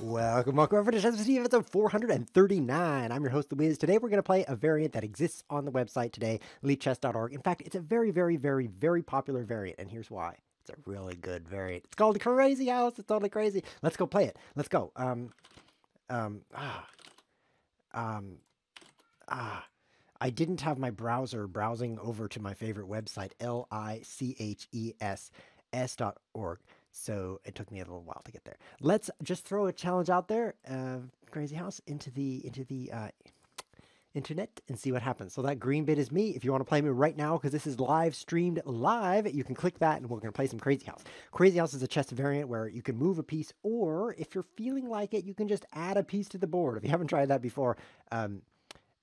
Welcome over to Chess Steve, episode 439. I'm your host, The Wiz. Today we're going to play a variant that exists on the website today, elitechess.org. In fact, it's a very popular variant, and here's why. It's a really good variant. It's called Crazyhouse. It's totally crazy. Let's go play it. Let's go. I didn't have my browser browsing over to my favorite website, lichess.org. So it took me a little while to get there. Let's just throw a challenge out there, Crazyhouse, into the internet and see what happens. So that green bit is me. If you want to play me right now, because this is live streamed live, you can click that and we're going to play some Crazyhouse. Crazyhouse is a chess variant where you can move a piece, or if you're feeling like it, you can just add a piece to the board. If you haven't tried that before,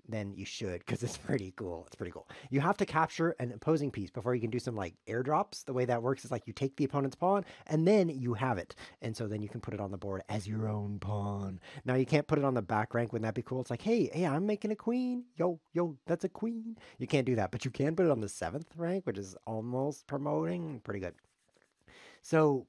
then you should, because it's pretty cool. It's pretty cool. You have to capture an opposing piece before you can do some like airdrops. The way that works is like you take the opponent's pawn and then you have it. And so then you can put it on the board as your own pawn. Now you can't put it on the back rank. Wouldn't that be cool? It's like, hey, I'm making a queen. Yo, that's a queen. You can't do that, but you can put it on the 7th rank, which is almost promoting. Pretty good. So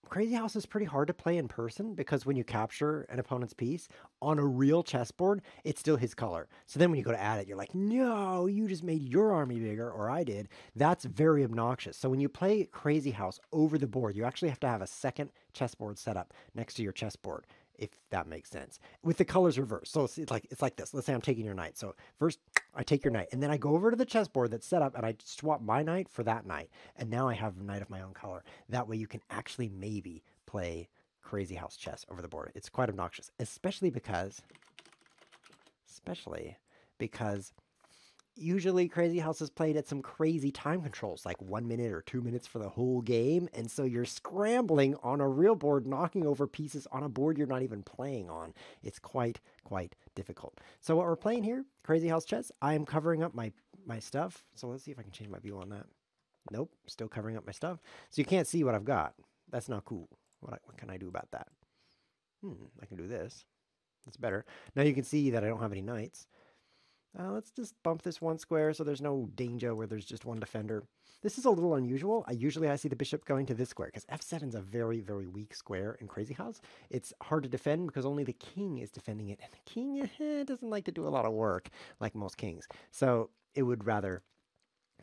Crazyhouse is pretty hard to play in person because when you capture an opponent's piece on a real chessboard, it's still his color. So then when you go to add it, you're like, no, you just made your army bigger, or I did. That's very obnoxious. So when you play Crazyhouse over the board, you actually have to have a second chessboard set up next to your chessboard, if that makes sense, with the colors reversed. So it's like this. Let's say I'm taking your knight. So first I take your knight, and then I go over to the chessboard that's set up, and I swap my knight for that knight. And now I have a knight of my own color. That way you can actually maybe play Crazyhouse chess over the board. It's quite obnoxious, especially because usually Crazyhouse is played at some crazy time controls, like 1 minute or 2 minutes for the whole game. And so you're scrambling on a real board, knocking over pieces on a board you're not even playing on. It's quite difficult. So what we're playing here, Crazyhouse chess, I am covering up my stuff. So let's see if I can change my view on that. Nope, still covering up my stuff. So you can't see what I've got. That's not cool. What can I do about that? I can do this. That's better. Now you can see that I don't have any knights. Let's just bump this one square so there's no danger where there's just one defender. This is a little unusual. I see the bishop going to this square because f7 is a very weak square in Crazyhouse. It's hard to defend because only the king is defending it, and the king doesn't like to do a lot of work like most kings. So it would rather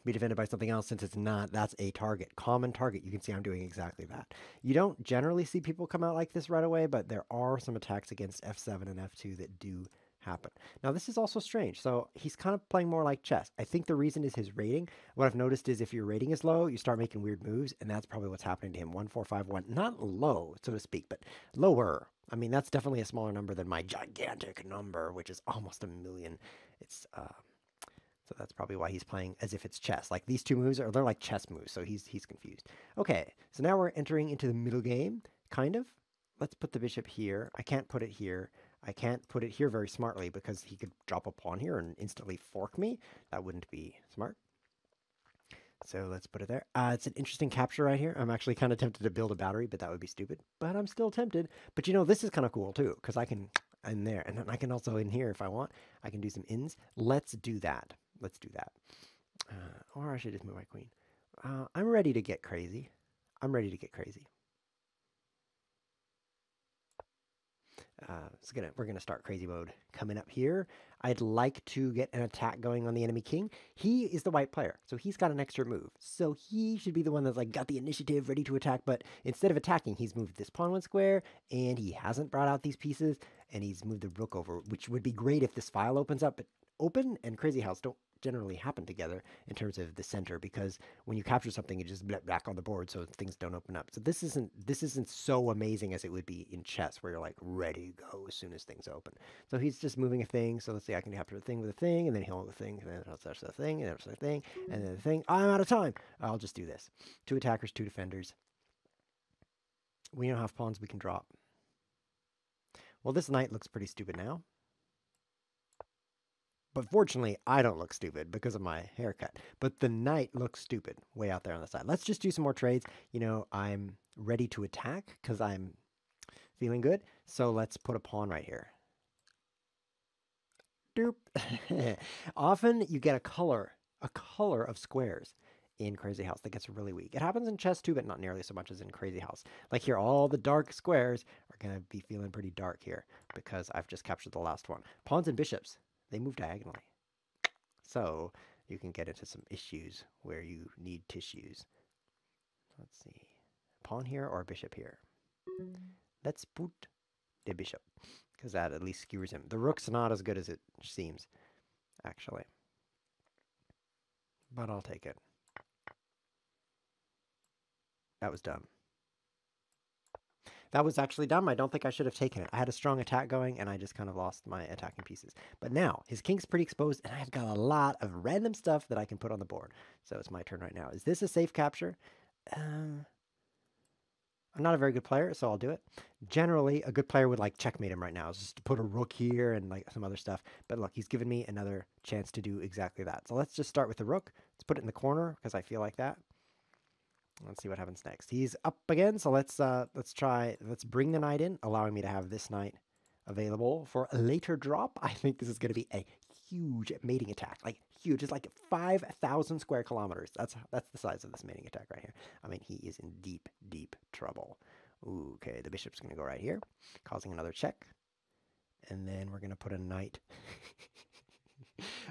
be defended by something else since it's not. That's a target, common target. You can see I'm doing exactly that. You don't generally see people come out like this right away, but there are some attacks against f7 and f2 that do happen. Now this is also strange. So he's kind of playing more like chess. I think the reason is his rating. What I've noticed is if your rating is low, you start making weird moves, and that's probably what's happening to him. 1-4-5-1, not low, so to speak, but lower. I mean, that's definitely a smaller number than my gigantic number, which is almost 1 million. It's so that's probably why he's playing as if it's chess. Like these two moves they're like chess moves, so he's confused. Okay, so now we're entering into the middle game, kind of. Let's put the bishop here. I can't put it here. I can't put it here very smartly because he could drop a pawn here and instantly fork me. That wouldn't be smart. So let's put it there. It's an interesting capture right here. I'm actually kind of tempted to build a battery, but that would be stupid. But I'm still tempted. But you know, this is kind of cool too, because I can in there, and then I can also in here if I want. I can do some ins. Let's do that. Let's do that. Or I should just move my queen. I'm ready to get crazy. I'm ready to get crazy. We're gonna start crazy mode coming up here. I'd like to get an attack going on the enemy king. He is the white player, so he's got an extra move. So he should be the one that's like got the initiative, ready to attack. But instead of attacking, he's moved this pawn one square, and he hasn't brought out these pieces, and he's moved the rook over, which would be great if this file opens up. But open and Crazyhouse don't generally happen together in terms of the center, because when you capture something, it just back on the board, so things don't open up. So this isn't so amazing as it would be in chess, where you're like ready to go as soon as things open. So he's just moving a thing. So let's see, I can capture a thing with a thing, and then he'll move a thing, and then I'll touch the thing, and then a thing, and then the thing. I'm out of time. I'll just do this. 2 attackers, 2 defenders. We don't have pawns we can drop. Well, this knight looks pretty stupid now. But fortunately, I don't look stupid because of my haircut. But the knight looks stupid way out there on the side. Let's just do some more trades. You know, I'm ready to attack because I'm feeling good. So let's put a pawn right here. Doop. Often you get a color of squares in Crazyhouse that gets really weak. It happens in chess too, but not nearly so much as in Crazyhouse. Like here, all the dark squares going to be feeling pretty dark here because I've just captured the last one. Pawns and bishops, they move diagonally. So you can get into some issues where you need tissues. Let's see. Pawn here or bishop here? Let's put the bishop because that at least skewers him. The rook's not as good as it seems, actually. But I'll take it. That was dumb. That was actually dumb. I don't think I should have taken it. I had a strong attack going, and I just kind of lost my attacking pieces. But now, his king's pretty exposed, and I've got a lot of random stuff that I can put on the board. So it's my turn right now. Is this a safe capture? I'm not a very good player, so I'll do it. Generally, a good player would like checkmate him right now, just to put a rook here and like some other stuff. But look, he's given me another chance to do exactly that. So let's just start with the rook. Let's put it in the corner, because I feel like that. Let's see what happens next. He's up again, so let's bring the knight in, allowing me to have this knight available for a later drop. I think this is going to be a huge mating attack, like huge. It's like 5,000 square kilometers. That's the size of this mating attack right here. I mean, he is in deep, deep trouble. Ooh, okay, the bishop's going to go right here, causing another check. And then we're going to put a knight.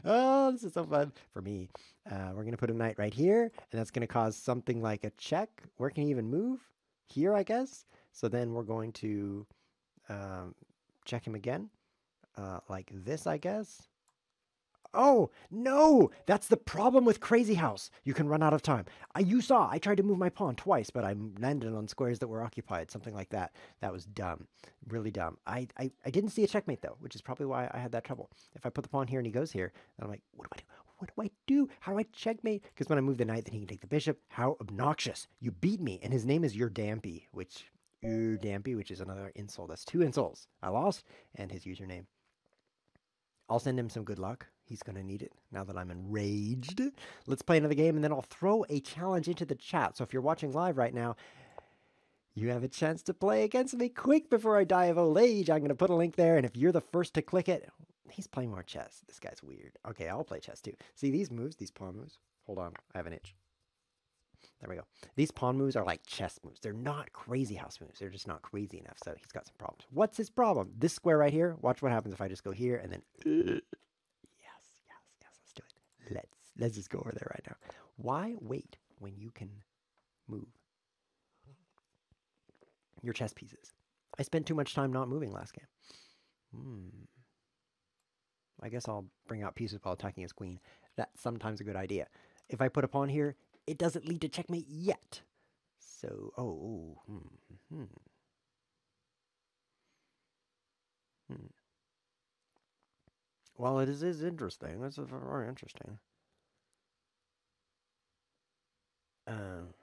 Oh, this is so fun for me. We're going to put a knight right here, and that's going to cause something like a check. Where can he even move? Here, I guess. So then we're going to check him again, like this, I guess. Oh, no! That's the problem with Crazyhouse. You can run out of time. You saw, I tried to move my pawn twice, but I landed on squares that were occupied, something like that. That was dumb. Really dumb. I didn't see a checkmate, though, which is probably why I had that trouble. If I put the pawn here and he goes here, then I'm like, what do I do? What do I do? How do I checkmate? Because when I move the knight, then he can take the bishop. How obnoxious. You beat me, and his name is Your Dampy, which is another insult. That's 2 insults. I lost, and his username. I'll send him some good luck. He's going to need it now that I'm enraged. Let's play another game, and then I'll throw a challenge into the chat. So if you're watching live right now, you have a chance to play against me quick before I die of old age. I'm going to put a link there, and if you're the first to click it, he's playing more chess. This guy's weird. Okay, I'll play chess too. See these moves, these pawn moves? Hold on, I have an itch. There we go. These pawn moves are like chess moves. They're not Crazyhouse moves. They're just not crazy enough, so he's got some problems. What's his problem? This square right here, watch what happens if I just go here and then... Yes, let's do it. Let's just go over there right now. Why wait when you can move your chess pieces? I spent too much time not moving last game. I guess I'll bring out pieces while attacking his queen. That's sometimes a good idea. If I put a pawn here, it doesn't lead to checkmate yet. So, Well, it is interesting. That's very interesting. I'm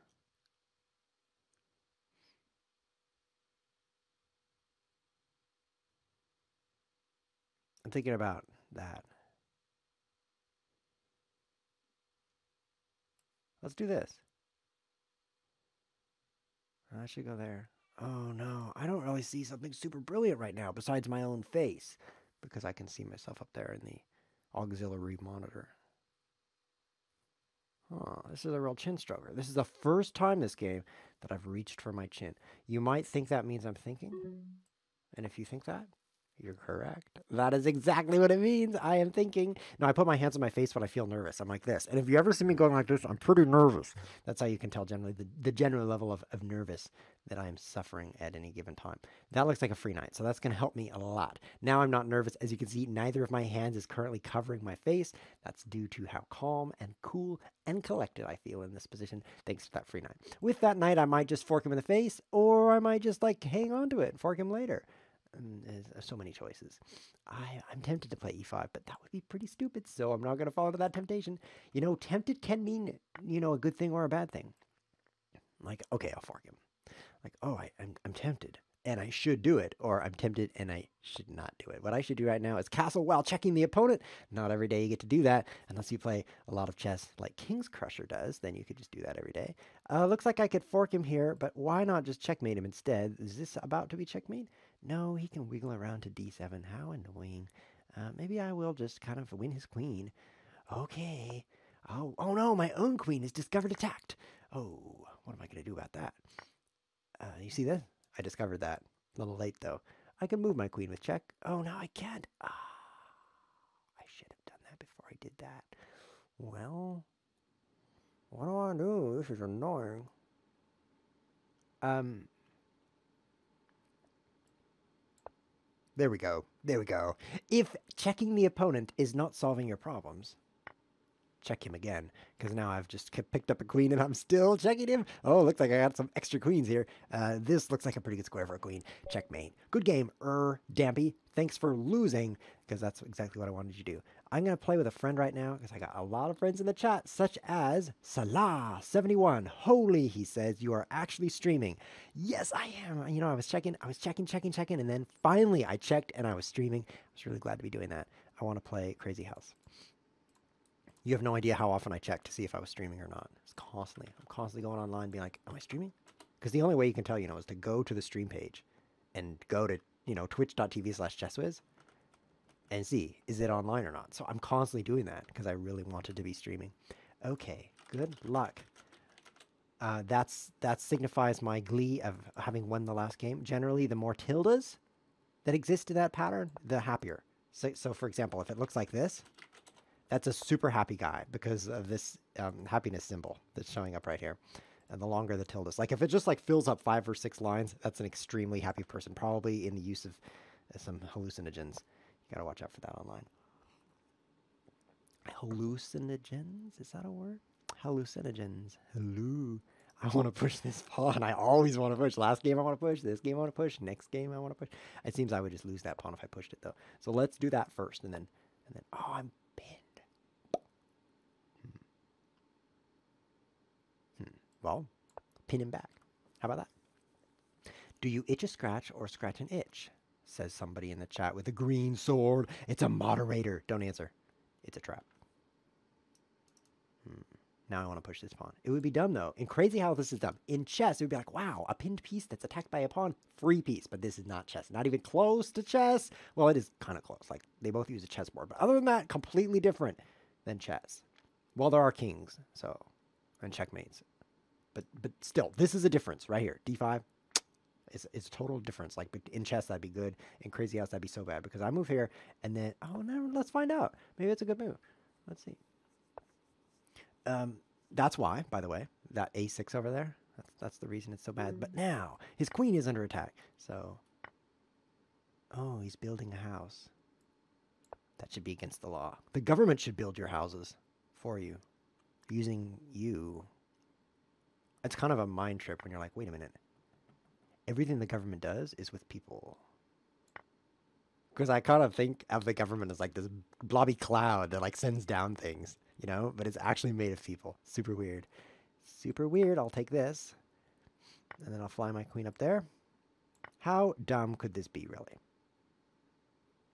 thinking about that. Let's do this. I should go there. Oh no, I don't really see something super brilliant right now besides my own face, because I can see myself up there in the auxiliary monitor. Oh, this is a real chin stroker. This is the first time this game that I've reached for my chin. You might think that means I'm thinking, and if you think that, you're correct. That is exactly what it means. I am thinking. No, I put my hands on my face when I feel nervous. I'm like this. And if you ever see me going like this, I'm pretty nervous. That's how you can tell generally the general level of nervous that I am suffering at any given time. That looks like a free knight, so that's going to help me a lot. Now I'm not nervous. As you can see, neither of my hands is currently covering my face. That's due to how calm and cool and collected I feel in this position, thanks to that free knight. With that knight, I might just fork him in the face, or I might just like hang on to it and fork him later. There's so many choices. I'm tempted to play e5, but that would be pretty stupid, so I'm not going to fall into that temptation. You know, tempted can mean, you know, a good thing or a bad thing. Like, okay, I'll fork him. Like, oh, I'm tempted, and I should do it, or I'm tempted, and I should not do it. What I should do right now is castle while checking the opponent. Not every day you get to do that, unless you play a lot of chess like King's Crusher does. Then you could just do that every day. Looks like I could fork him here, but why not just checkmate him instead? Is this about to be checkmate? No, he can wiggle around to d7. How annoying. Maybe I will just kind of win his queen. Okay. Oh no, my own queen is discovered attacked. Oh, what am I going to do about that? You see this? I discovered that. A little late, though. I can move my queen with check. Oh, no, I can't. Ah, I should have done that before I did that. Well, what do I do? This is annoying. Um, there we go. There we go. If checking the opponent is not solving your problems, check him again, because now I've just picked up a queen and I'm still checking him. Oh, looks like I got some extra queens here. This looks like a pretty good square for a queen. Checkmate. Good game, Dampy. Thanks for losing, because that's exactly what I wanted you to do. I'm going to play with a friend right now, because I got a lot of friends in the chat, such as Salah71. Holy, he says, you are actually streaming. Yes, I am. You know, I was checking, and then finally I checked and I was streaming. I was really glad to be doing that. I want to play Crazyhouse. You have no idea how often I check to see if I was streaming or not. I'm constantly going online being like, am I streaming? Because the only way you can tell, is to go to the stream page and go to, twitch.tv/chesswiz and see, is it online or not? So I'm constantly doing that because I really wanted to be streaming. Okay, good luck. That signifies my glee of having won the last game. Generally, the more tildes that exist in that pattern, the happier. So for example, if it looks like this, that's a super happy guy because of this happiness symbol that's showing up right here. And the longer the tilde is. Like if it just fills up 5 or 6 lines, that's an extremely happy person, probably in the use of some hallucinogens. You gotta watch out for that online. Hallucinogens? Is that a word? Hallucinogens. Hello. I want to push this pawn. I always want to push. Last game I want to push. This game I want to push. Next game I want to push. It seems I would just lose that pawn if I pushed it though. So let's do that first, and then oh, I'm pinned. Well, pin him back. How about that? Do you itch a scratch or scratch an itch? Says somebody in the chat with a green sword. It's a moderator. Don't answer. It's a trap. Now I want to push this pawn. It would be dumb, though. In Crazyhouse, this is dumb. In chess, it would be like, wow, a pinned piece that's attacked by a pawn, free piece. But this is not chess. Not even close to chess. Well, it is kind of close. Like, they both use a chessboard. But other than that, completely different than chess. Well, there are kings, so, and checkmates. But still, this is a difference right here. D5, it's a total difference. Like, in chess, that'd be good. In Crazyhouse, that'd be so bad. Because I move here, and then, oh, no, let's find out. Maybe it's a good move. Let's see. That's why, by the way, that A6 over there, that's the reason it's so bad. But now, his queen is under attack. So, oh, he's building a house. That should be against the law. The government should build your houses for you, using you. It's kind of a mind trip when you're like, wait a minute. Everything the government does is with people. Because I kind of think of the government as like this blobby cloud that sends down things, but it's actually made of people. Super weird. Super weird. I'll take this. And then I'll fly my queen up there. How dumb could this be, really?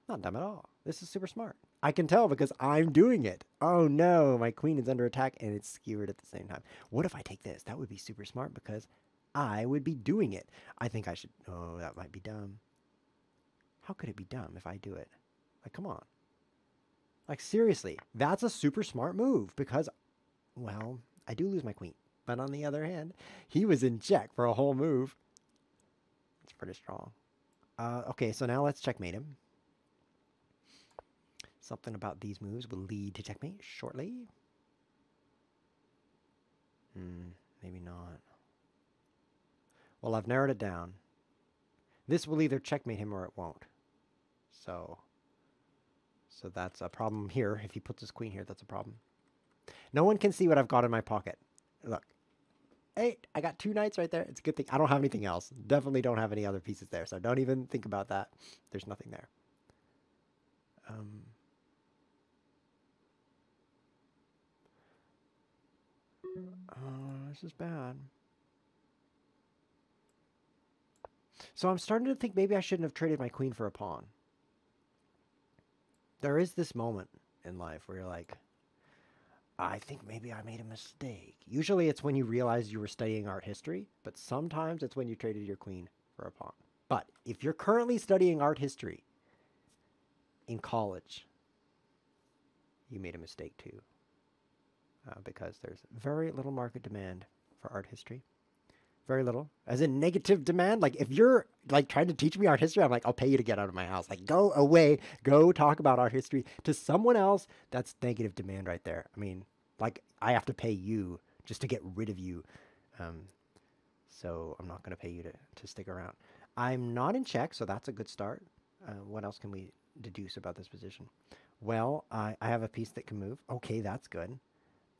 Not dumb at all. This is super smart. I can tell because I'm doing it. Oh no, my queen is under attack and it's skewered at the same time. What if I take this? That would be super smart because I would be doing it. I think I should... Oh, that might be dumb. How could it be dumb if I do it? Like, come on. Like, seriously, that's a super smart move because, well, I do lose my queen. But on the other hand, he was in check for a whole move. It's pretty strong. Okay, so now let's checkmate him. Something about these moves will lead to checkmate shortly. Maybe not. Well, I've narrowed it down. This will either checkmate him or it won't. So that's a problem here. If he puts his queen here, that's a problem. No one can see what I've got in my pocket. Look. Hey, I got 2 knights right there. It's a good thing. I don't have anything else. Definitely don't have any other pieces there. So don't even think about that. There's nothing there. This is bad. So I'm starting to think maybe I shouldn't have traded my queen for a pawn. There is this moment in life where you're like, I think maybe I made a mistake. Usually it's when you realize you were studying art history, but sometimes it's when you traded your queen for a pawn. But if you're currently studying art history in college, you made a mistake too. Because there's very little market demand for art history. Very little. As in negative demand? Like, if you're, like, trying to teach me art history, I'm like, I'll pay you to get out of my house. Like, go away. Go talk about art history to someone else. That's negative demand right there. I mean, like, I have to pay you just to get rid of you. Um, so I'm not going to pay you to stick around. I'm not in check, so that's a good start. What else can we deduce about this position? Well, I have a piece that can move. Okay, that's good.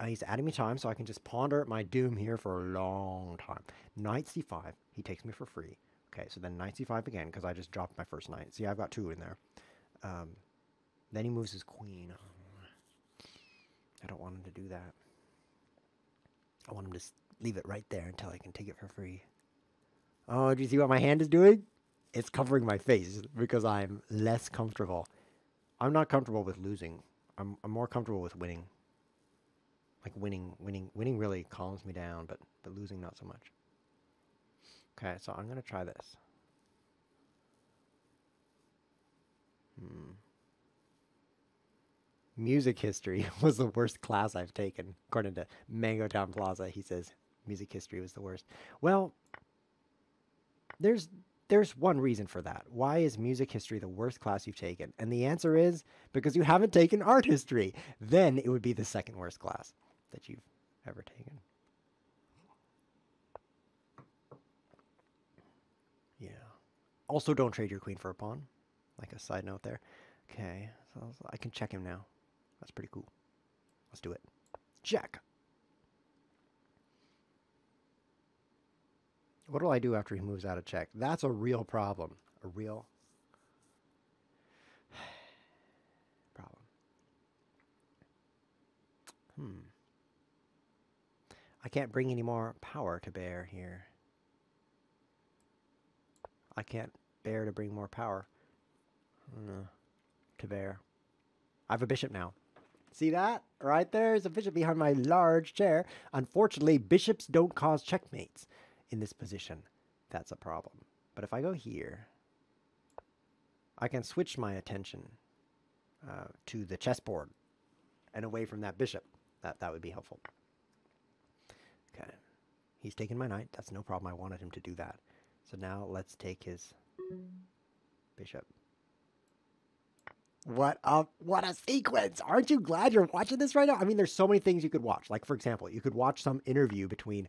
He's adding me time, so I can just ponder my doom here for a long time. Knight c5. He takes me for free. Okay, so then knight c5 again, because I just dropped my first knight. See, I've got 2 in there. Then he moves his queen. I don't want him to do that. I want him to leave it right there until I can take it for free. Oh, do you see what my hand is doing? It's covering my face because I'm less comfortable. I'm not comfortable with losing. I'm more comfortable with winning. Like winning really calms me down, but losing not so much. Okay, so I'm gonna try this. Music history was the worst class I've taken. According to Mango Town Plaza, he says music history was the worst. Well, there's one reason for that. Why is music history the worst class you've taken? And the answer is because you haven't taken art history. Then it would be the second worst class that you've ever taken. Yeah. Also, don't trade your queen for a pawn. Like a side note there. Okay, so I can check him now. That's pretty cool. Let's do it. Check. What will I do after he moves out of check? That's a real problem. A real problem. I can't bring any more power to bear here. I can't bear to bring more power to bear. I have a bishop now. See that? Right there is a bishop behind my large chair. Unfortunately, bishops don't cause checkmates in this position. That's a problem. But if I go here, I can switch my attention to the chessboard and away from that bishop. That would be helpful. Okay. He's taken my knight. That's no problem. I wanted him to do that. So now let's take his bishop. What a sequence! Aren't you glad you're watching this right now? I mean, there's so many things you could watch. Like, for example, you could watch some interview between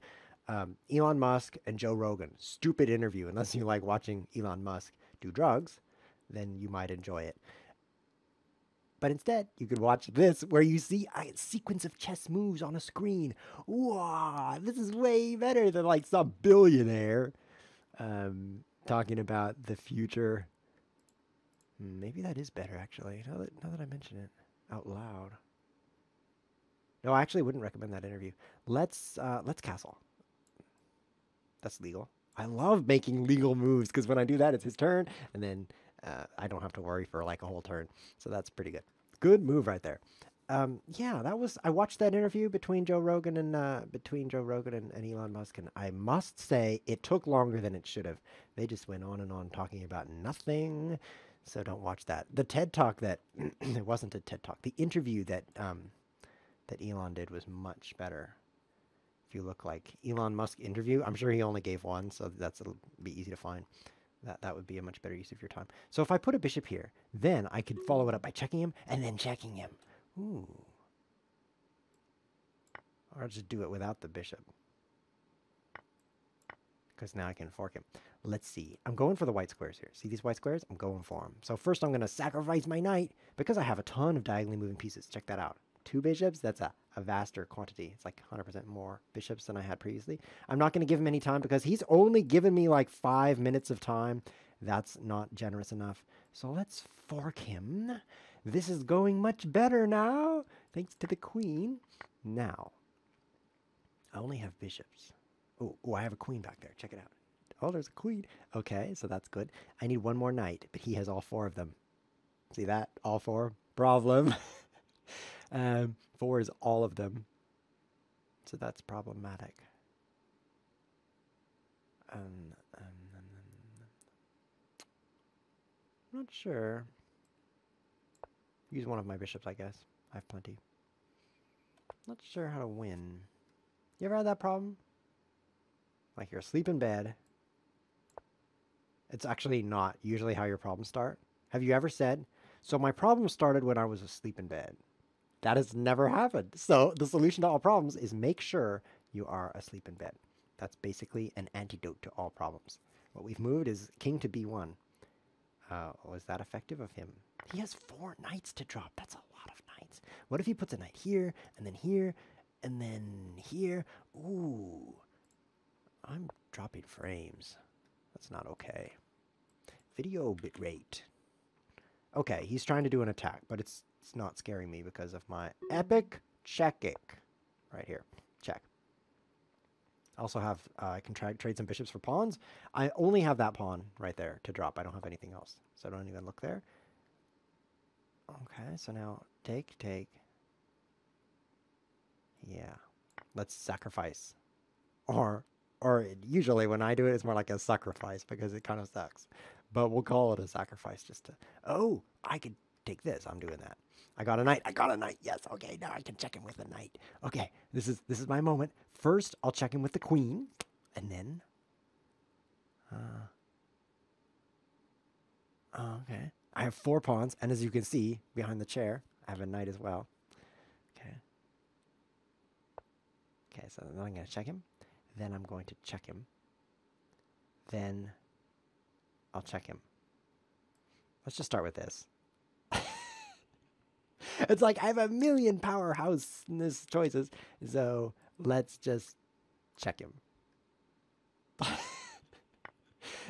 Elon Musk and Joe Rogan. Stupid interview. Unless you like watching Elon Musk do drugs, then you might enjoy it. But instead, you could watch this, where you see a sequence of chess moves on a screen. Wow, this is way better than like some billionaire talking about the future. Maybe that is better, actually. Now that I mention it out loud. No, I actually wouldn't recommend that interview. Let's castle. That's legal. I love making legal moves because when I do that, it's his turn, and then I don't have to worry for like a whole turn. So that's pretty good. Good move right there. Yeah, that was. I watched that interview between Joe Rogan and Elon Musk, and I must say it took longer than it should have. They just went on and on talking about nothing. So don't watch that. The TED Talk that it wasn't a TED Talk. The interview that Elon did was much better. If you look like Elon Musk interview, I'm sure he only gave one, so it'll be easy to find. That would be a much better use of your time. So if I put a bishop here, then I could follow it up by checking him and then checking him. Ooh. Or I'll just do it without the bishop. Because now I can fork him. Let's see. I'm going for the white squares here. See these white squares? I'm going for them. So first I'm going to sacrifice my knight because I have a ton of diagonally moving pieces. Check that out. 2 bishops, that's a vaster quantity. It's like 100% more bishops than I had previously. I'm not going to give him any time because he's only given me like 5 minutes of time. That's not generous enough. So let's fork him. This is going much better now, thanks to the queen. Now, I only have bishops. Oh, I have a queen back there. Check it out. Oh, there's a queen. Okay, so that's good. I need one more knight, but he has all 4 of them. See that? All 4. Problem. 4 is all of them. So that's problematic. I'm not sure. Use one of my bishops, I guess. I have plenty. Not sure how to win. You ever had that problem? Like you're asleep in bed. It's actually not usually how your problems start. Have you ever said, so my problem started when I was asleep in bed? That has never happened. So the solution to all problems is make sure you are asleep in bed. That's basically an antidote to all problems. What we've moved is king to b1. Was that effective of him? He has 4 knights to drop. That's a lot of knights. What if he puts a knight here, and then here, and then here? Ooh. I'm dropping frames. That's not okay. Video bitrate. Okay, he's trying to do an attack, but it's not scaring me because of my epic checking. Right here. Check. I also have, I can trade some bishops for pawns. I only have that pawn right there to drop. I don't have anything else. So I don't even look there. Okay, so now take. Yeah. Let's sacrifice. Or usually when I do it, it's more like a sacrifice because it kind of sucks. But we'll call it a sacrifice just to... Oh, I could take this. I'm doing that. I got a knight. Yes. Okay, now I can check him with a knight. Okay, this is my moment. First, I'll check him with the queen, and then... okay. I have 4 pawns, and as you can see, behind the chair, I have a knight as well. Okay. Okay, so then I'm going to check him. Then I'm going to check him. Then I'll check him. Let's just start with this. It's like I have a million powerhouse choices, so let's just check him.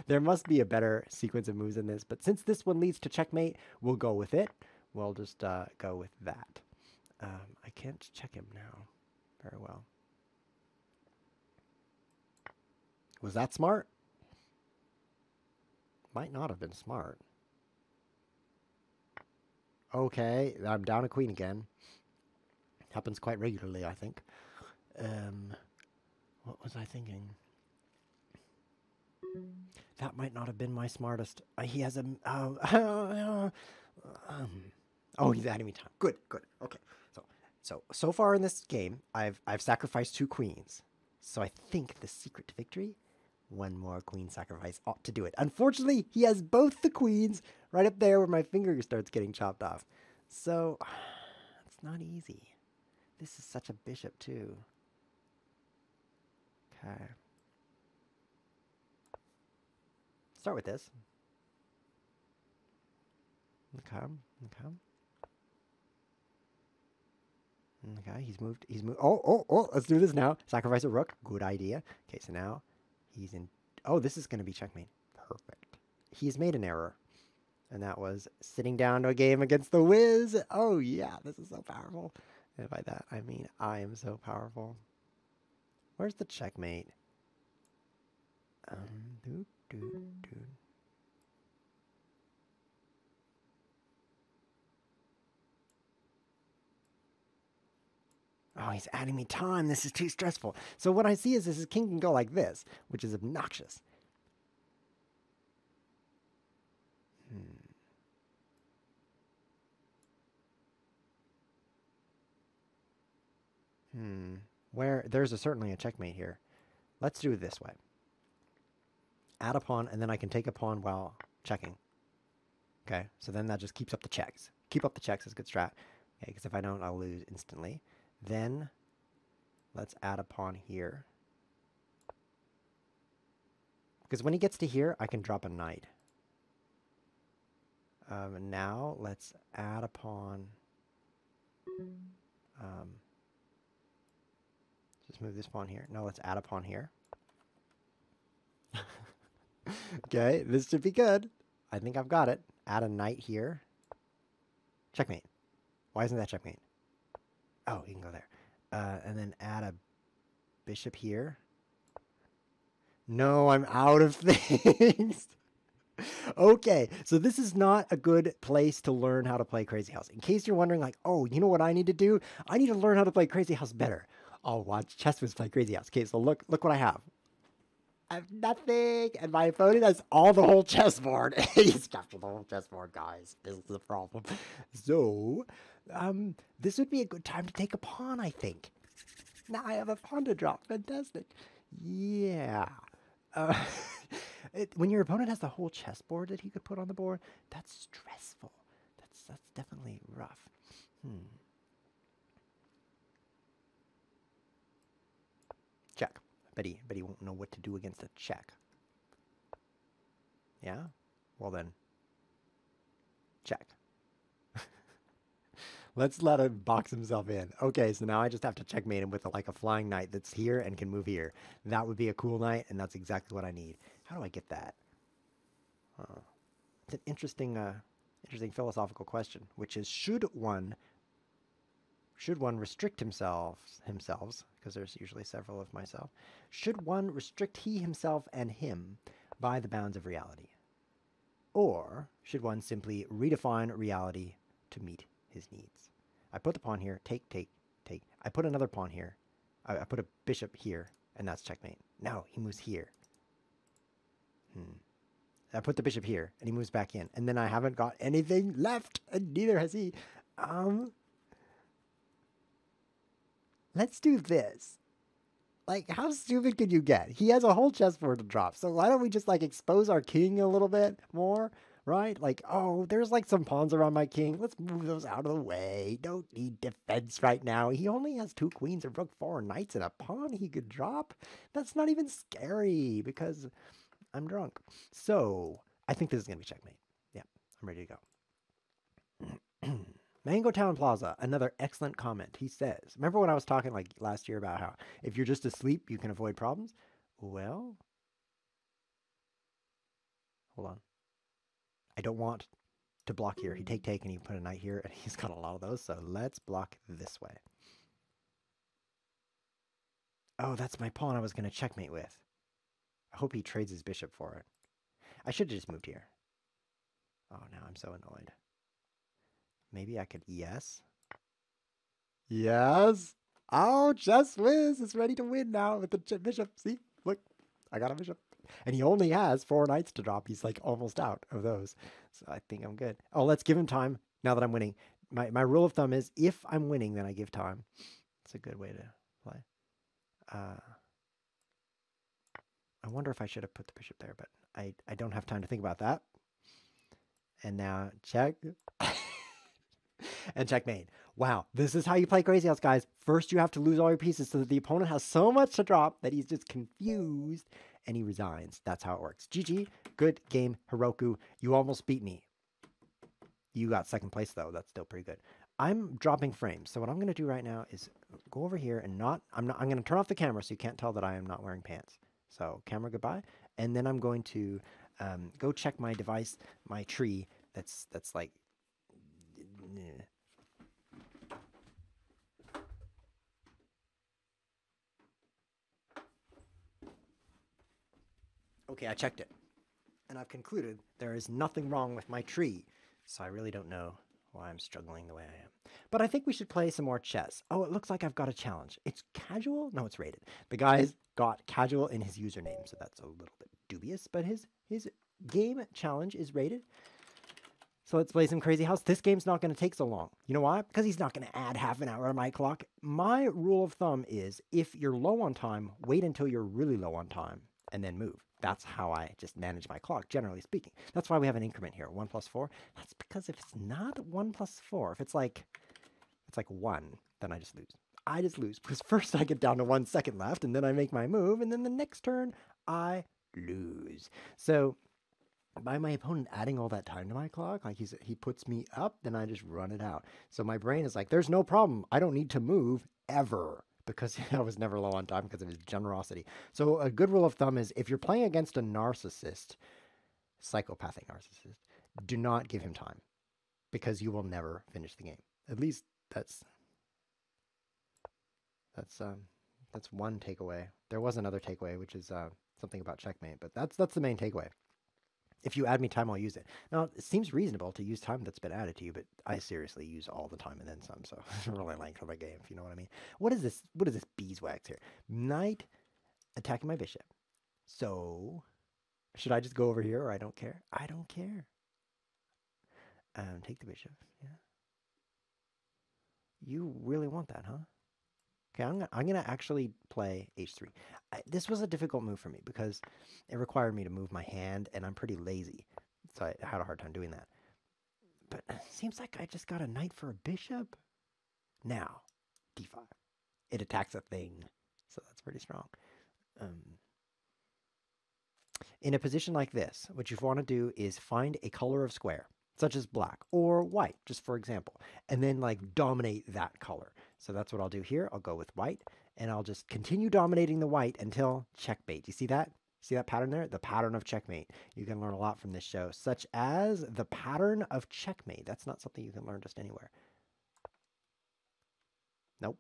There must be a better sequence of moves than this, but since this one leads to checkmate, we'll go with it. We'll just go with that. I can't check him now very well. Was that smart? Might not have been smart. Okay, I'm down a queen again. Happens quite regularly, I think. What was I thinking? That might not have been my smartest. He has a... oh, he's adding me time. Good. Okay. So far in this game, I've sacrificed 2 queens. So I think the secret to victory, 1 more queen sacrifice ought to do it. Unfortunately, he has both the queens right up there where my finger starts getting chopped off. So it's not easy. This is such a bishop too. Okay. Start with this. Okay. Okay, he's moved. Oh, let's do this now. Sacrifice a rook. Good idea. Okay, so now he's in... Oh, this is going to be checkmate. Perfect. He's made an error. And that was sitting down to a game against the Wiz. Oh, yeah, this is so powerful. And by that, I mean I am so powerful. Where's the checkmate? Oh, he's adding me time. This is too stressful. So what I see is his king can go like this, which is obnoxious. Where there's certainly a checkmate here. Let's do it this way. Add a pawn, and then I can take a pawn while checking. Okay, so then that just keeps up the checks. Keep up the checks is a good strat. Okay, because if I don't, I'll lose instantly. Then let's add a pawn here. Because when he gets to here, I can drop a knight. Now let's add a pawn. Just move this pawn here. No, let's add a pawn here. Okay, this should be good. I think I've got it. Add a knight here. Checkmate. Why isn't that checkmate? Oh, you can go there. And then add a bishop here. No, I'm out of things. Okay, so this is not a good place to learn how to play Crazyhouse. In case you're wondering, like, oh, you know what I need to do? I need to learn how to play Crazyhouse better. I'll watch Chesswiz play Crazyhouse. Okay, so look what I have. I have nothing, and my opponent has the whole chessboard. He's captured the whole chessboard, guys. This is the problem. So, this would be a good time to take a pawn, I think. Now I have a pawn to drop. Fantastic. Yeah. Uh, when your opponent has the whole chessboard that he could put on the board, that's stressful. That's definitely rough. Hmm. Check. Bet he won't know what to do against a check. Yeah? Well then, check. Let's let him box himself in. Okay, so now I just have to checkmate him with like a flying knight that's here and can move here. That would be a cool knight, and that's exactly what I need. How do I get that? It's an interesting philosophical question, which is should one restrict himself, because there's usually several of myself, should one restrict he himself and him by the bounds of reality? Or should one simply redefine reality to meet his needs? I put the pawn here, take, take, take. I put another pawn here. I put a bishop here, and that's checkmate. No, he moves here. I put the bishop here, and he moves back in. And then I haven't got anything left, and neither has he. Let's do this. Like, how stupid could you get? He has a whole chessboard to drop. So why don't we just like expose our king a little bit more, right? Like, oh, there's like some pawns around my king. Let's move those out of the way. Don't need defense right now. He only has 2 queens, a rook, 4 knights, and a pawn he could drop. That's not even scary because I'm drunk. So I think this is gonna be checkmate. Yeah, I'm ready to go. Mango Town Plaza, another excellent comment. He says, remember when I was talking like last year about how if you're just asleep, you can avoid problems? Well, hold on. I don't want to block here. He take and he put a knight here and he's got a lot of those. So let's block this way. Oh, that's my pawn I was going to checkmate with. I hope he trades his bishop for it. I should have just moved here. Oh, now I'm so annoyed. Maybe I could, yes. Yes. Oh, Chess Whiz is ready to win now with the bishop. See, look, I got a bishop. And he only has 4 knights to drop. He's like almost out of those. So I think I'm good. Oh, let's give him time now that I'm winning. My rule of thumb is if I'm winning, then I give time. It's a good way to play. I wonder if I should have put the bishop there, but I don't have time to think about that. And now check. And checkmate. Wow, this is how you play Crazyhouse, guys. First, you have to lose all your pieces so that the opponent has so much to drop that he's just confused and he resigns. That's how it works. GG, good game, Heroku. You almost beat me. You got second place, though. That's still pretty good. I'm dropping frames. So what I'm going to do right now is go over here and I'm going to turn off the camera so you can't tell that I am not wearing pants. So camera, goodbye. And then I'm going to go check my device, my tree that's like... Okay, I checked it. And I've concluded there is nothing wrong with my tree. So I really don't know why I'm struggling the way I am. But I think we should play some more chess. Oh, it looks like I've got a challenge. It's casual? No, it's rated. The guy's got casual in his username, so that's a little bit dubious. But his game challenge is rated. So let's play some Crazyhouse. This game's not going to take so long. You know why? Because he's not going to add half an hour to my clock. My rule of thumb is if you're low on time, wait until you're really low on time and then move. That's how I just manage my clock, generally speaking. That's why we have an increment here, 1 plus 4. That's because if it's not 1 plus 4, if it's like 1, then I just lose. I just lose because first I get down to 1 second left and then I make my move and then the next turn I lose. So by my opponent adding all that time to my clock, like he puts me up, then I just run it out. So my brain is like, there's no problem. I don't need to move ever because I was never low on time because of his generosity. So a good rule of thumb is if you're playing against a narcissist, psychopathic narcissist, do not give him time because you will never finish the game. At least that's one takeaway. There was another takeaway, which is something about checkmate, but that's the main takeaway. If you add me time, I'll use it. Now, it seems reasonable to use time that's been added to you, but I seriously use all the time and then some, so it's really length of the game, if you know what I mean. What is this beeswax here? Knight attacking my bishop. So, should I just go over here or I don't care? I don't care. Take the bishop, yeah. You really want that, huh? Okay, I'm gonna actually play h3. this was a difficult move for me because it required me to move my hand, and I'm pretty lazy, so I had a hard time doing that. But it seems like I just got a knight for a bishop. Now, d5. It attacks a thing, so that's pretty strong. Um, in a position like this, what you want to do is find a color of square, such as black or white, just for example, and then like dominate that color. So that's what I'll do here. I'll go with white, and I'll just continue dominating the white until checkmate. You see that? See that pattern there? The pattern of checkmate. You can learn a lot from this show, such as the pattern of checkmate. That's not something you can learn just anywhere. Nope.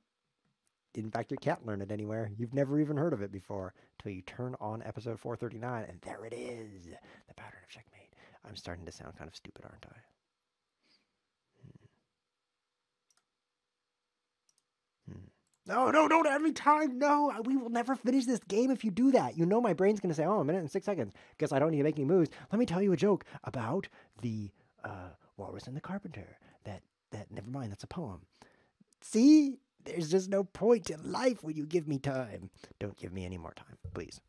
In fact, you can't learn it anywhere. You've never even heard of it before until you turn on episode 439, and there it is. The pattern of checkmate. I'm starting to sound kind of stupid, aren't I? No, no, don't have me time. No, we will never finish this game if you do that. You know my brain's going to say, oh, a minute and 6 seconds. Guess I don't need to make any moves. Let me tell you a joke about the walrus and the carpenter. Never mind, that's a poem. See? There's just no point in life when you give me time. Don't give me any more time, please.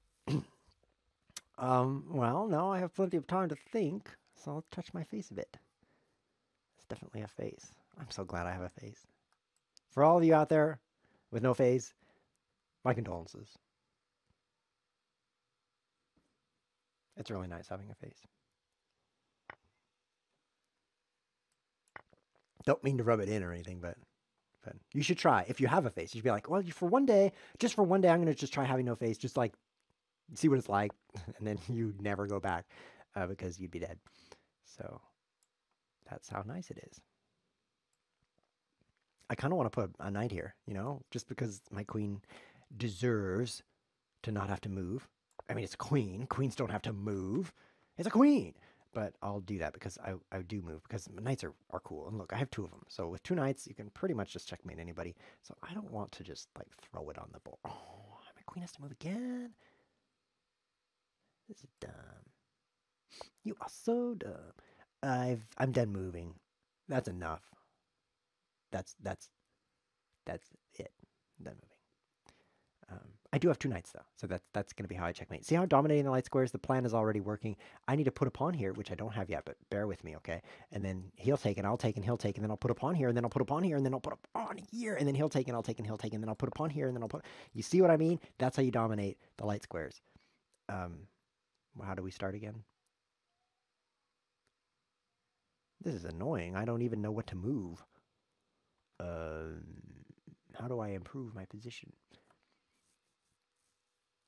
Well, now I have plenty of time to think, so let's touch my face a bit. It's definitely a face. I'm so glad I have a face. For all of you out there with no face, my condolences. It's really nice having a face. Don't mean to rub it in or anything, but you should try. If you have a face, you should be like, well, for one day, I'm going to just try having no face, just like see what it's like, and then you never go back because you'd be dead. So that's how nice it is. I kind of want to put a knight here, you know, just because my queen deserves to not have to move. I mean, it's a queen. Queens don't have to move. It's a queen. But I'll do that because I do move, because knights are cool. And look, I have 2 of them. So with 2 knights, you can pretty much just checkmate anybody. So I don't want to just like throw it on the board. Oh, my queen has to move again. This is dumb. You are so dumb. I'm done moving. That's enough. That's it. I'm done moving. I do have 2 knights though, so that's going to be how I checkmate. See how I'm dominating the light squares? The plan is already working. I need to put a pawn here, which I don't have yet, but bear with me, okay? And then he'll take and I'll take and he'll take, and then I'll put a pawn here, and then I'll put a pawn here, and then I'll put a pawn here, and then he'll take and I'll take and he'll take, and then I'll put a pawn here, and then I'll put... You see what I mean? That's how you dominate the light squares. How do we start again? This is annoying. I don't even know what to move. How do I improve my position?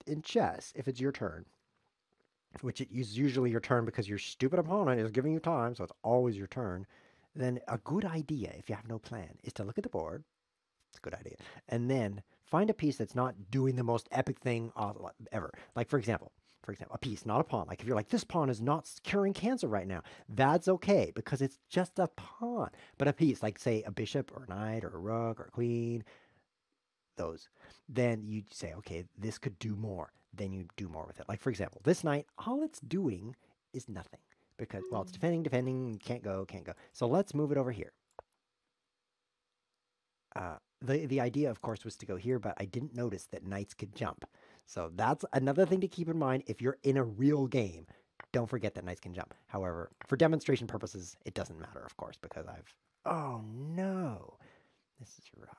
In chess, if it's your turn, which it is usually your turn because your stupid opponent is giving you time, so it's always your turn, then a good idea, if you have no plan, is to look at the board. It's a good idea. And then find a piece that's not doing the most epic thing ever. Like, for example, a piece, not a pawn. Like, if you're like, this pawn is not curing cancer right now, that's okay, because it's just a pawn. But a piece, like, say, a bishop or a knight or a rook or a queen, those, then you say, okay, this could do more. Then you do more with it. Like, for example, this knight, all it's doing is nothing, because, well, it's defending, can't go. So let's move it over here. The idea, of course, was to go here, but I didn't notice that knights could jump. So that's another thing to keep in mind if you're in a real game. Don't forget that knights can jump. However, for demonstration purposes, it doesn't matter, of course, because I've... Oh, no. This is rough.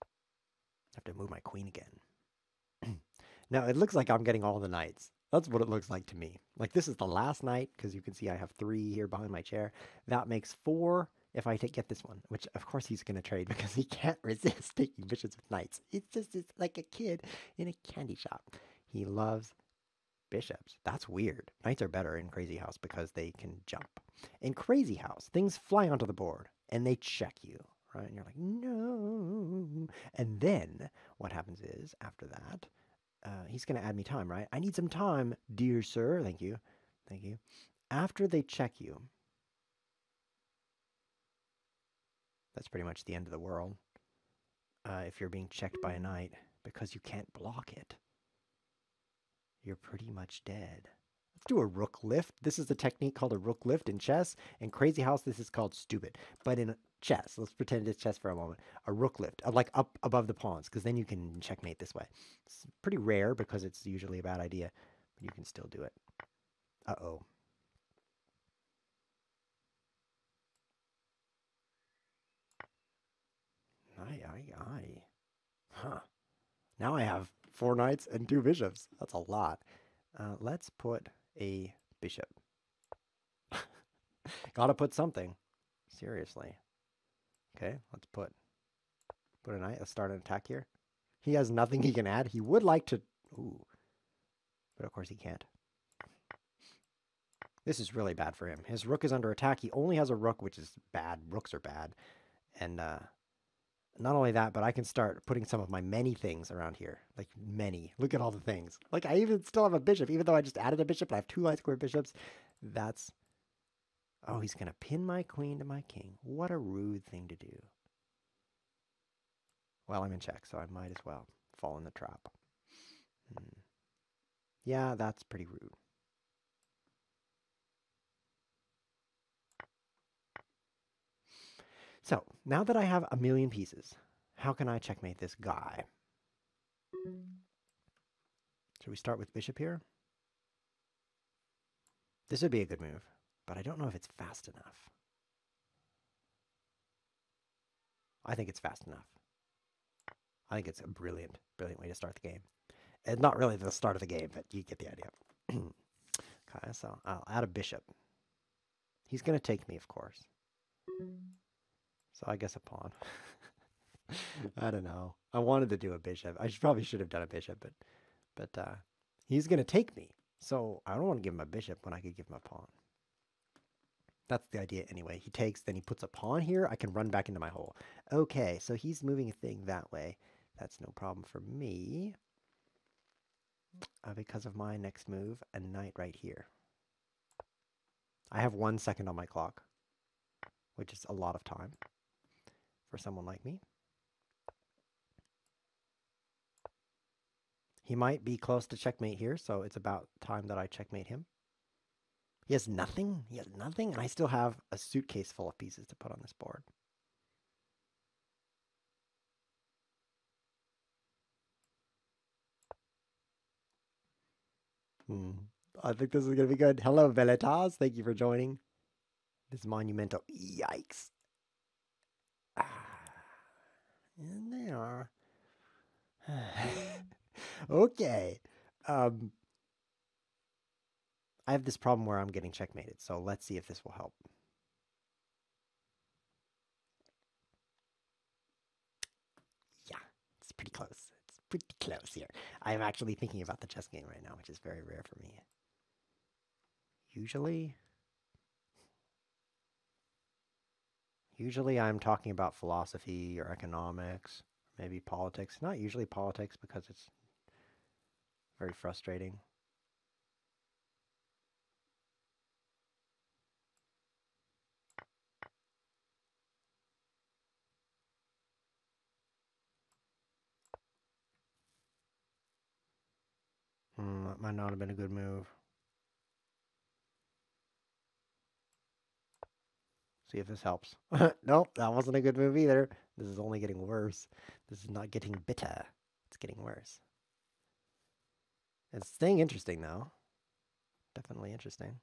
I have to move my queen again. Now, it looks like I'm getting all the knights. That's what it looks like to me. Like, this is the last knight, because you can see I have 3 here behind my chair. That makes 4 if I get this one, which, of course, he's going to trade because he can't resist taking bishops with knights. It's like a kid in a candy shop. He loves bishops. That's weird. Knights are better in Crazyhouse because they can jump. In Crazyhouse, things fly onto the board, and they check you. Right? And you're like, no. And then what happens is, after that, he's going to add me time, right? I need some time, dear sir. Thank you. Thank you. After they check you, that's pretty much the end of the world. If you're being checked by a knight, because you can't block it, you're pretty much dead. Let's do a rook lift. This is a technique called a rook lift in chess. In Crazyhouse, this is called stupid. But in chess. Let's pretend it's chess for a moment. A rook lift, like up above the pawns, because then you can checkmate this way. It's pretty rare because it's usually a bad idea, but you can still do it. Uh-oh. Aye. Huh. Now I have 4 knights and 2 bishops. That's a lot. Let's put a bishop. Gotta put something. Seriously. Okay, let's put a knight. Let's start an attack here. He has nothing he can add. He would like to... Ooh. But of course he can't. This is really bad for him. His rook is under attack. He only has a rook, which is bad. Rooks are bad. And not only that, but I can start putting some of my many things around here. Like, many. Look at all the things. Like, I even still have a bishop. Even though I just added a bishop and I have 2 light square bishops. That's... Oh, he's going to pin my queen to my king. What a rude thing to do. Well, I'm in check, so I might as well fall in the trap. Yeah, that's pretty rude. So, now that I have a million pieces, how can I checkmate this guy? Should we start with bishop here? This would be a good move, but I don't know if it's fast enough. I think it's fast enough. I think it's a brilliant way to start the game. It's not really the start of the game, but you get the idea. Okay, so I'll add a bishop. He's going to take me, of course. So I guess a pawn. I don't know. I wanted to do a bishop. I probably should have done a bishop, but he's going to take me. So I don't want to give him a bishop when I could give him a pawn. That's the idea anyway. He takes, then he puts a pawn here. I can run back into my hole. Okay, so he's moving a thing that way. That's no problem for me. Because of my next move, a knight right here. I have 1 second on my clock, which is a lot of time for someone like me. He might be close to checkmate here, so it's about time that I checkmate him. He has nothing? He has nothing? And I still have a suitcase full of pieces to put on this board. I think this is going to be good. Hello, Veletas. Thank you for joining. This monumental... Yikes. And they are... Okay. I have this problem where I'm getting checkmated, so let's see if this will help. Yeah, it's pretty close. It's pretty close here. I'm actually thinking about the chess game right now, which is very rare for me. Usually I'm talking about philosophy or economics, maybe politics. Not usually politics because it's very frustrating. That might not have been a good move. See if this helps. Nope, that wasn't a good move either. This is only getting worse. This is not getting better. It's getting worse. It's staying interesting, though. Definitely interesting.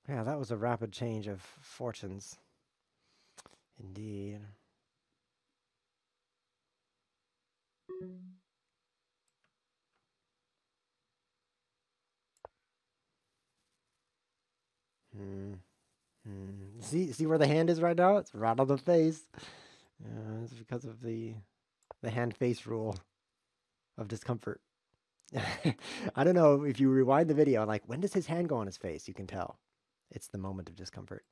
Yeah, that was a rapid change of fortunes. Indeed. See where the hand is right now? It's right on the face. It's because of the hand face rule of discomfort. I don't know if you rewind the video, like, when does his hand go on his face? You can tell. It's the moment of discomfort.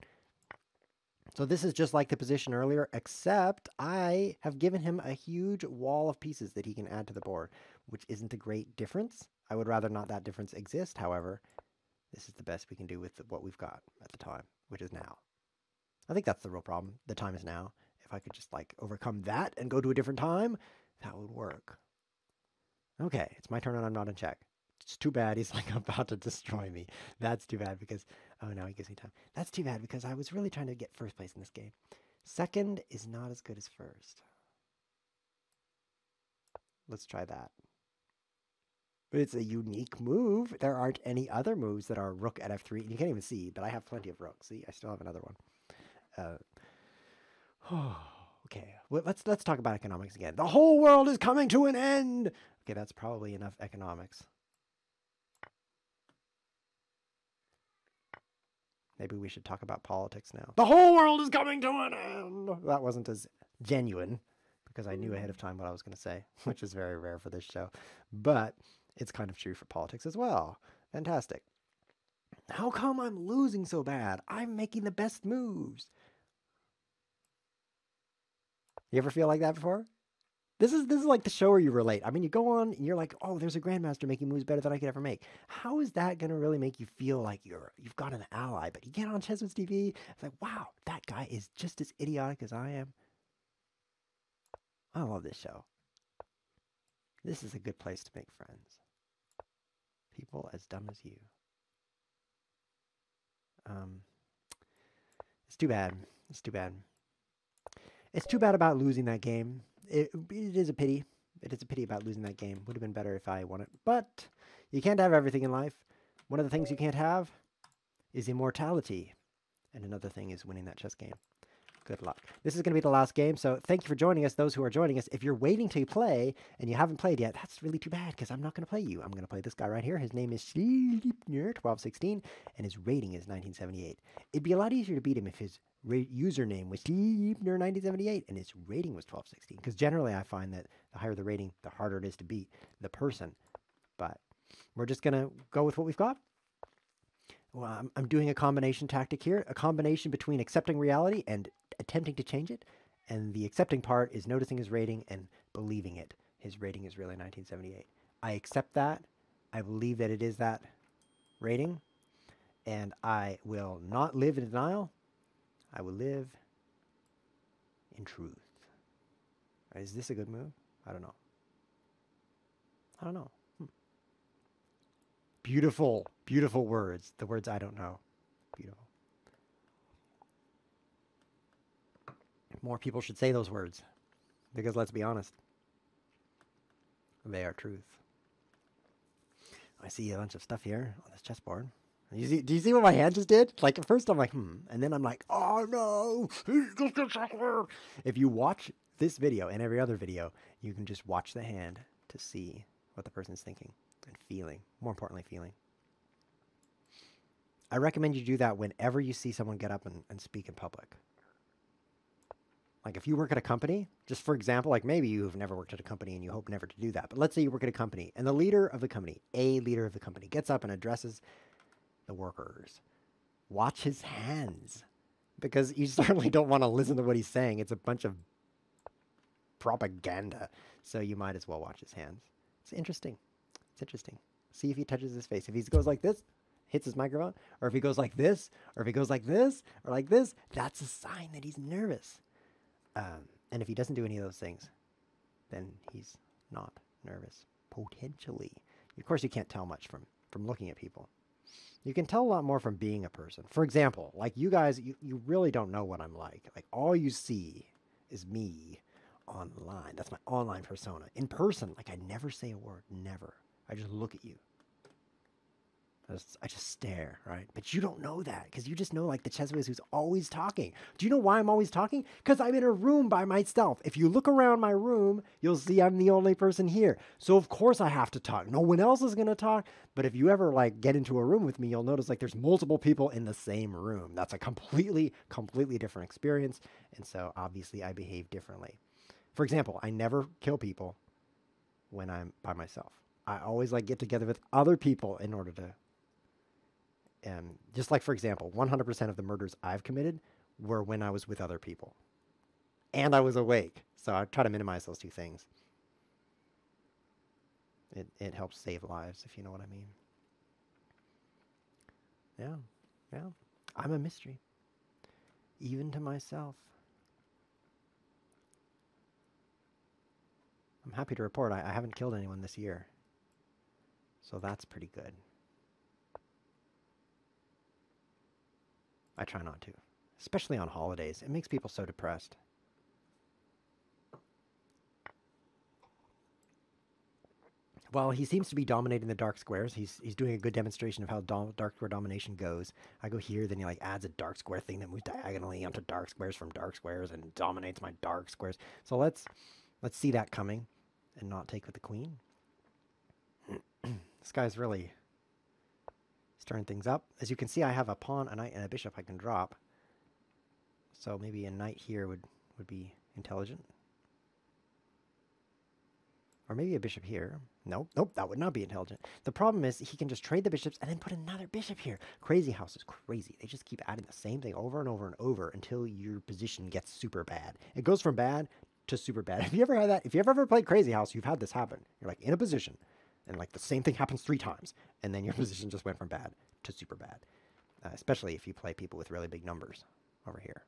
So this is just like the position earlier, except I have given him a huge wall of pieces that he can add to the board, which isn't a great difference. I would rather not that difference exist, however. This is the best we can do with what we've got at the time, which is now. I think that's the real problem. The time is now. If I could just, like, overcome that and go to a different time, that would work. Okay, it's my turn and I'm not in check. It's too bad he's like about to destroy me. That's too bad because, oh, now he gives me time. That's too bad because I was really trying to get first place in this game. Second is not as good as first. Let's try that. It's a unique move. There aren't any other moves that are rook at f3. You can't even see, but I have plenty of rooks. See, I still have another one. Okay, well, let's talk about economics again. The whole world is coming to an end. Okay, that's probably enough economics. Maybe we should talk about politics now. The whole world is coming to an end. That wasn't as genuine because I knew ahead of time what I was going to say, which is very rare for this show. But it's kind of true for politics as well. Fantastic. How come I'm losing so bad? I'm making the best moves. You ever feel like that before? This is like the show where you relate. I mean, you go on and you're like, oh, there's a grandmaster making moves better than I could ever make. How is that going to really make you feel like you've got an ally? But you get on Chessman's TV, it's like, wow, that guy is just as idiotic as I am. I love this show. This is a good place to make friends. People as dumb as you. It's too bad. It's too bad. It's too bad about losing that game. It is a pity. It is a pity about losing that game. Would have been better if I won it. But you can't have everything in life. One of the things you can't have is immortality. And another thing is winning that chess game. Good luck. This is going to be the last game, so thank you for joining us, those who are joining us. If you're waiting to play and you haven't played yet, that's really too bad because I'm not going to play you. I'm going to play this guy right here. His name is Sleepner1216, and his rating is 1978. It'd be a lot easier to beat him if his username was Sleepner1978 and his rating was 1216, because generally I find that the higher the rating, the harder it is to beat the person. But we're just going to go with what we've got. Well, I'm doing a combination tactic here, a combination between accepting reality and attempting to change it. And the accepting part is noticing his rating and believing it. His rating is really 1978. I accept that. I believe that it is that rating. And I will not live in denial. I will live in truth. Is this a good move? I don't know. I don't know. Beautiful, beautiful words. The words I don't know. Beautiful. More people should say those words. Because let's be honest. They are truth. I see a bunch of stuff here on this chessboard. Do you see what my hand just did? Like at first I'm like, and then I'm like, oh no, if you watch this video and every other video, you can just watch the hand to see what the person's thinking and feeling. More importantly, feeling. I recommend you do that whenever you see someone get up and speak in public. Like if you work at a company, just for example, like maybe you've never worked at a company and you hope never to do that. But let's say you work at a company and the leader of the company, a leader of the company, gets up and addresses the workers. Watch his hands, because you certainly don't want to listen to what he's saying. It's a bunch of propaganda. So you might as well watch his hands. It's interesting. It's interesting. See if he touches his face. If he goes like this, hits his microphone, or if he goes like this, or if he goes like this, or like this, that's a sign that he's nervous. And if he doesn't do any of those things, then he's not nervous, potentially. Of course, you can't tell much from looking at people. You can tell a lot more from being a person. For example, like you guys, you really don't know what I'm like. Like all you see is me online. That's my online persona. In person, like I never say a word, never. I just look at you. I just stare, right? But you don't know that because you just know like the chess whiz who's always talking. Do you know why I'm always talking? Because I'm in a room by myself. If you look around my room, you'll see I'm the only person here. So of course I have to talk. No one else is going to talk. But if you ever like get into a room with me, you'll notice like there's multiple people in the same room. That's a completely different experience. And so obviously I behave differently. For example, I never kill people when I'm by myself. I always like get together with other people in order to just like, for example, 100% of the murders I've committed were when I was with other people. And I was awake. So I try to minimize those two things. It helps save lives, if you know what I mean. Yeah. I'm a mystery. Even to myself. I'm happy to report I haven't killed anyone this year. So that's pretty good. I try not to. Especially on holidays. It makes people so depressed. Well, he seems to be dominating the dark squares. He's doing a good demonstration of how dark square domination goes. I go here, then he like adds a dark square thing that moves diagonally onto dark squares from dark squares and dominates my dark squares. So let's see that coming and not take with the queen. This guy's really stirring things up. As you can see, I have a pawn, a knight, and a bishop I can drop. So maybe a knight here would be intelligent. Or maybe a bishop here. Nope, that would not be intelligent. The problem is he can just trade the bishops and then put another bishop here. Crazyhouse is crazy. They just keep adding the same thing over and over and over until your position gets super bad. It goes from bad to super bad. Have you ever had that? If you've ever played Crazyhouse, you've had this happen. You're like in a position and like the same thing happens 3 times and then your position just went from bad to super bad. Especially if you play people with really big numbers over here.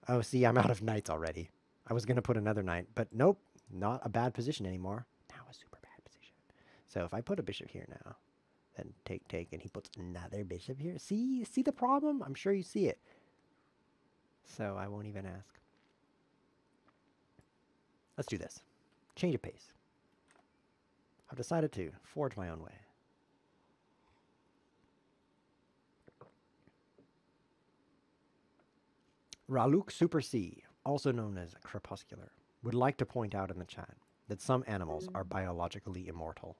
Oh, see, I'm out of knights already. I was going to put another knight, but nope. Not a bad position anymore. Now a super bad position. So if I put a bishop here now, then take, and he puts another bishop here. See the problem? I'm sure you see it. So I won't even ask. Let's do this. Change of pace. I've decided to forge my own way. Raluk Super C, also known as Crepuscular, would like to point out in the chat that some animals are biologically immortal.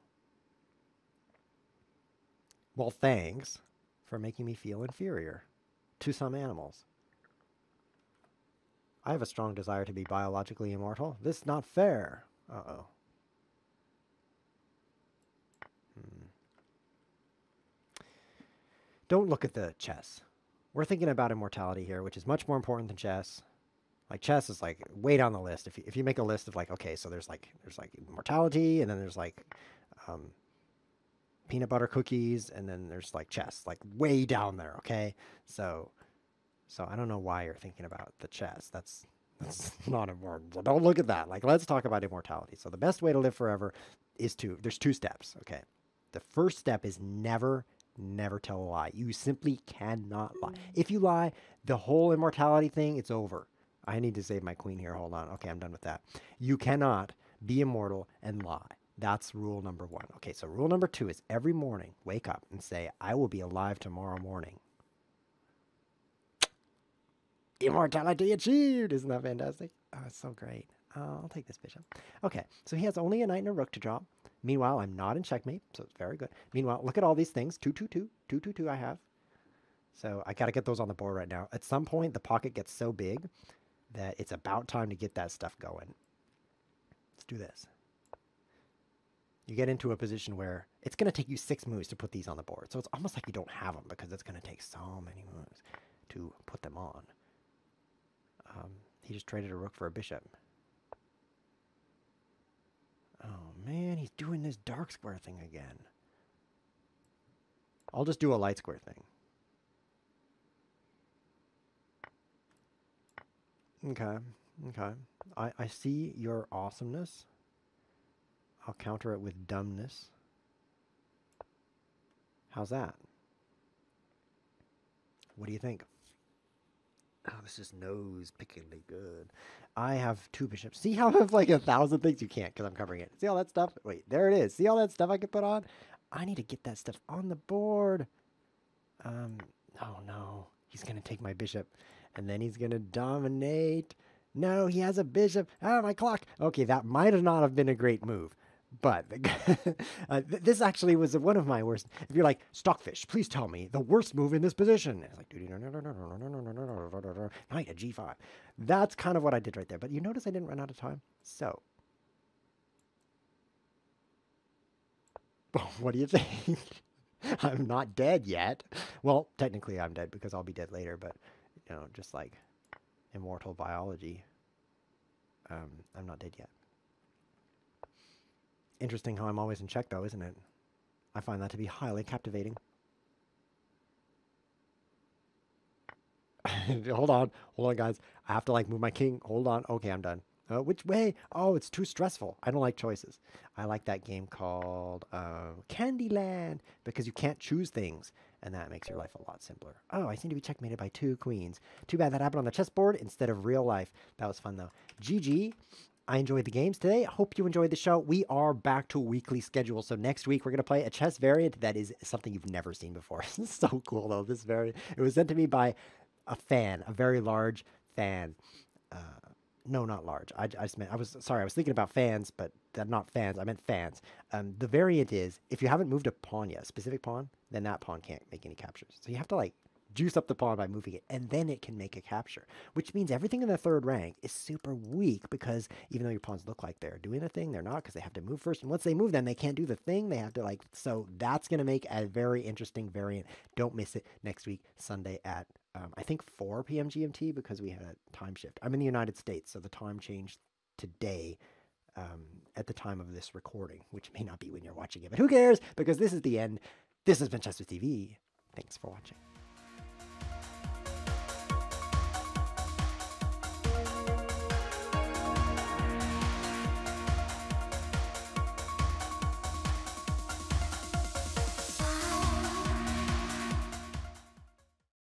Well, thanks for making me feel inferior to some animals. I have a strong desire to be biologically immortal. This is not fair. Uh-oh. Don't look at the chess. We're thinking about immortality here, which is much more important than chess. Like chess is like way down the list. If you make a list of like, okay, so there's like immortality, and then there's like peanut butter cookies, and then there's like chess, like way down there. Okay, so I don't know why you're thinking about the chess. That's not important. So don't look at that. Like let's talk about immortality. So the best way to live forever is there's 2 steps. Okay, the first step is never tell a lie. You simply cannot lie. If you lie, the whole immortality thing, it's over. I need to save my queen here. Hold on. Okay, I'm done with that. You cannot be immortal and lie. That's rule number 1. Okay, so rule number 2 is every morning, wake up and say, I will be alive tomorrow morning. Immortality achieved! Isn't that fantastic? Oh, it's so great. I'll take this bishop. Okay, so he has only a knight and a rook to drop. Meanwhile, I'm not in checkmate, so it's very good. Meanwhile, look at all these things. 2, 2, 2. 2, 2, 2 I have. So I got to get those on the board right now. At some point, the pocket gets so big that it's about time to get that stuff going. Let's do this. You get into a position where it's going to take you 6 moves to put these on the board. So it's almost like you don't have them because it's going to take so many moves to put them on. He just traded a rook for a bishop. Oh man, he's doing this dark square thing again. I'll just do a light square thing. Okay. I see your awesomeness. I'll counter it with dumbness. How's that? What do you think? Oh, this is nose-pickingly good. I have 2 bishops. See how I have like 1,000 things? You can't because I'm covering it. See all that stuff? Wait, there it is. See all that stuff I can put on? I need to get that stuff on the board. Oh no. He's going to take my bishop. And then he's going to dominate. No, he has a bishop. Ah, my clock. Okay, that might have not have been a great move. But this actually was one of my worst. If you're like, Stockfish, please tell me the worst move in this position. It's like, knight at g5. That's kind of what I did right there. But you notice I didn't run out of time. So, what do you think? I'm not dead yet. Well, technically I'm dead because I'll be dead later. But, you know, just like immortal biology, I'm not dead yet. Interesting how I'm always in check, though, isn't it? I find that to be highly captivating. Hold on, guys. I have to, like, move my king. Hold on. Okay, I'm done. Which way? Oh, it's too stressful. I don't like choices. I like that game called Candyland because you can't choose things, and that makes your life a lot simpler. Oh, I seem to be checkmated by 2 queens. Too bad that happened on the chessboard instead of real life. That was fun though. GG. I enjoyed the games today. Hope you enjoyed the show. We are back to a weekly schedule. So next week we're going to play a chess variant that is something you've never seen before. This is so cool though. This variant. It was sent to me by a fan, a very large fan. Uh, no, not large. I just meant, I was sorry, I was thinking about fans, but not fans. I meant fans. The variant is if you haven't moved a pawn yet, a specific pawn, then that pawn can't make any captures. So you have to like juice up the pawn by moving it, and then it can make a capture, which means everything in the third rank is super weak because even though your pawns look like they're doing a thing, they're not because they have to move first. And once they move, then they can't do the thing. They have to like, so that's going to make a very interesting variant. Don't miss it next week, Sunday at I think 4 p.m. GMT because we had a time shift. I'm in the United States, so the time changed today at the time of this recording, which may not be when you're watching it, but who cares? Because this is the end. This has been Chess with TV. Thanks for watching.